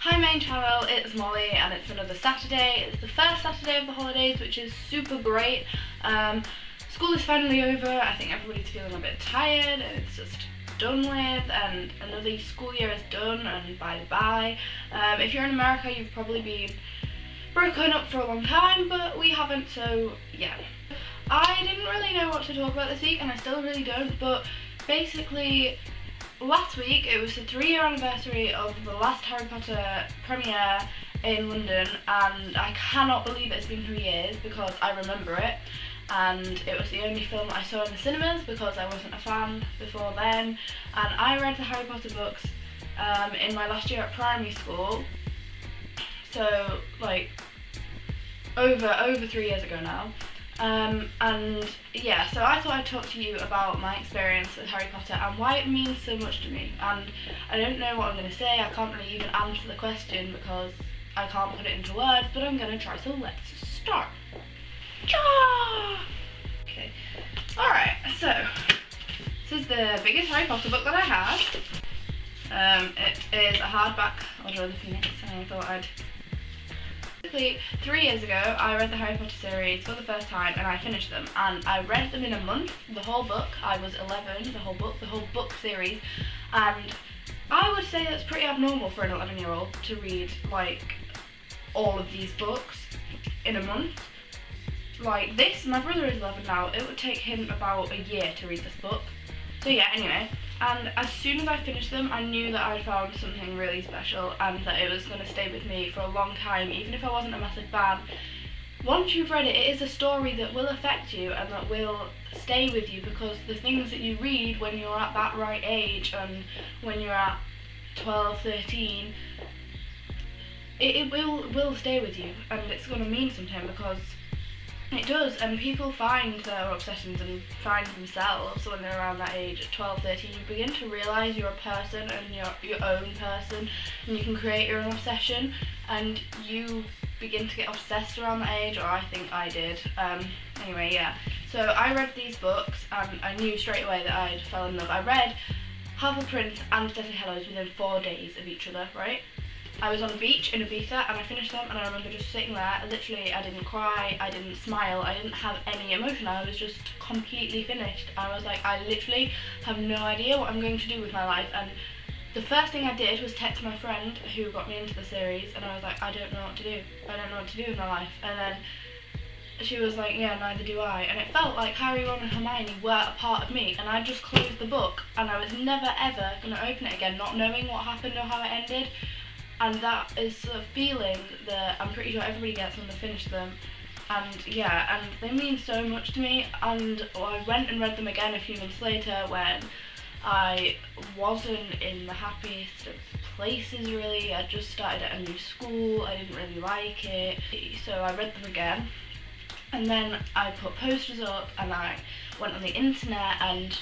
Hi main channel, it's Molly and it's another Saturday. It's the first Saturday of the holidays, which is super great. School is finally over. I think everybody's feeling a bit tired and it's just done with, and another school year is done and bye. If you're in America, you've probably been broken up for a long time, but we haven't, so yeah. I didn't really know what to talk about this week and I still really don't, but basically last week it was the 3-year anniversary of the last Harry Potter premiere in London, and I cannot believe it's been 3 years because I remember it, and it was the only film I saw in the cinemas because I wasn't a fan before then. And I read the Harry Potter books in my last year at primary school, so like over 3 years ago now. And yeah, so I thought I'd talk to you about my experience with Harry Potter and why it means so much to me. And I don't know what I'm going to say, I can't really even answer the question because I can't put it into words, but I'm going to try, so let's start. Okay, alright, so this is the biggest Harry Potter book that I have. It is a hardback Order of the Phoenix, and I thought I'd... 3 years ago I read the Harry Potter series for the first time and I finished them, and I read them in a month, the whole book. I was 11, the whole book series, and I would say that's pretty abnormal for an 11-year-old to read like all of these books in a month. Like this, my brother is 11 now, it would take him about a year to read this book. So yeah, anyway, and as soon as I finished them, I knew that I'd found something really special and that it was going to stay with me for a long time, even if I wasn't a massive fan. Once you've read it, it is a story that will affect you and that will stay with you, because the things that you read when you're at that right age and when you're at 12, 13, it will stay with you, and it's going to mean something because it does. And people find their obsessions and find themselves when they're around that age, at 12, 13. You begin to realise you're a person and you're your own person, and you can create your own obsession, and you begin to get obsessed around that age, or I think I did. Anyway, yeah. So I read these books and I knew straight away that I'd fell in love. I read Half-Blood Prince and Deathly Hallows within 4 days of each other, right? I was on a beach in Ibiza and I finished them, and I remember just sitting there, literally I didn't cry, I didn't smile, I didn't have any emotion, I was just completely finished. I was like, I literally have no idea what I'm going to do with my life. And the first thing I did was text my friend who got me into the series, and I was like, I don't know what to do, I don't know what to do with my life. And then she was like, yeah, neither do I. And it felt like Harry, Ron and Hermione were a part of me, and I just closed the book and I was never ever going to open it again, not knowing what happened or how it ended. And that is a feeling that I'm pretty sure everybody gets when they finish them. And yeah, and they mean so much to me. And I went and read them again a few months later when I wasn't in the happiest of places really. I just started at a new school, I didn't really like it, so I read them again. And then I put posters up and I went on the internet, and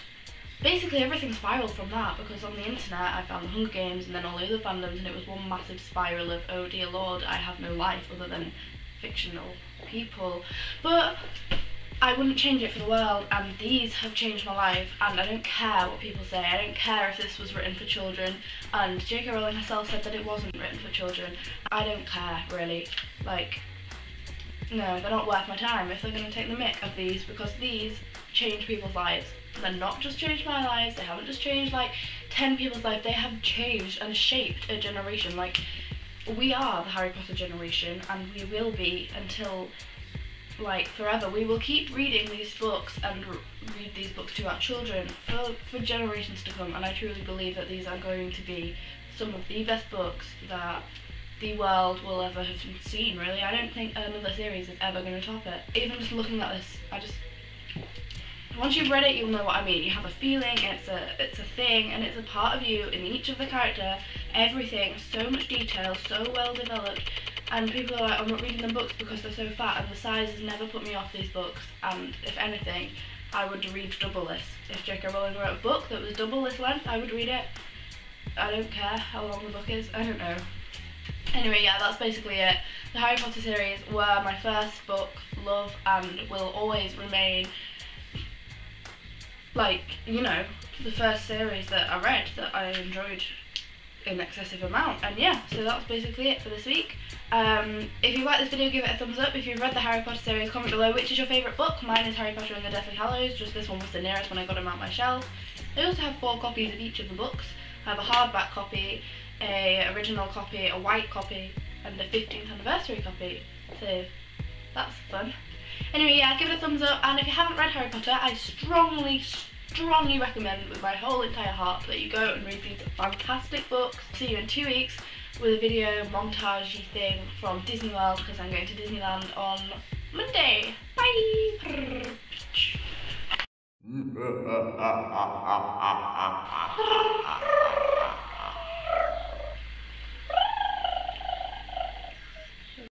basically everything spiraled from that, because on the internet I found the Hunger Games and then all the other fandoms, and it was one massive spiral of, oh dear lord, I have no life other than fictional people. But I wouldn't change it for the world, and these have changed my life, and I don't care what people say. I don't care if this was written for children, and J.K. Rowling herself said that it wasn't written for children. I don't care, really. Like, no, they're not worth my time if they're going to take the mick of these, because these change people's lives. They're not just changed my lives, they haven't just changed like 10 people's lives, they have changed and shaped a generation. Like, we are the Harry Potter generation, and we will be until like forever. We will keep reading these books and read these books to our children for generations to come, and I truly believe that these are going to be some of the best books that the world will ever have seen, really. I don't think another series is ever going to top it. Even just looking at this, once you've read it, you'll know what I mean. You have a feeling, it's a thing, and it's a part of you in each of the character. Everything, so much detail, so well developed. And people are like, I'm not reading the books because they're so fat, and the size has never put me off these books. And if anything, I would read double this. If J.K. Rowling wrote a book that was double this length, I would read it. I don't care how long the book is, I don't know. Anyway, yeah, that's basically it. The Harry Potter series were my first book, love, and will always remain, like, you know, the first series that I read that I enjoyed an excessive amount. And yeah, so that's basically it for this week. If you like this video, give it a thumbs up. If you've read the Harry Potter series, comment below which is your favourite book. Mine is Harry Potter and the Deathly Hallows, just this one was the nearest when I got them out my shelf. I also have 4 copies of each of the books. I have a hardback copy, a original copy, a white copy, and a 15th anniversary copy, so that's fun. Anyway, yeah, give it a thumbs up, and if you haven't read Harry Potter, I strongly recommend with my whole entire heart that you go and read these fantastic books. See you in 2 weeks with a video montage-y thing from Disney World, because I'm going to Disneyland on Monday. Bye!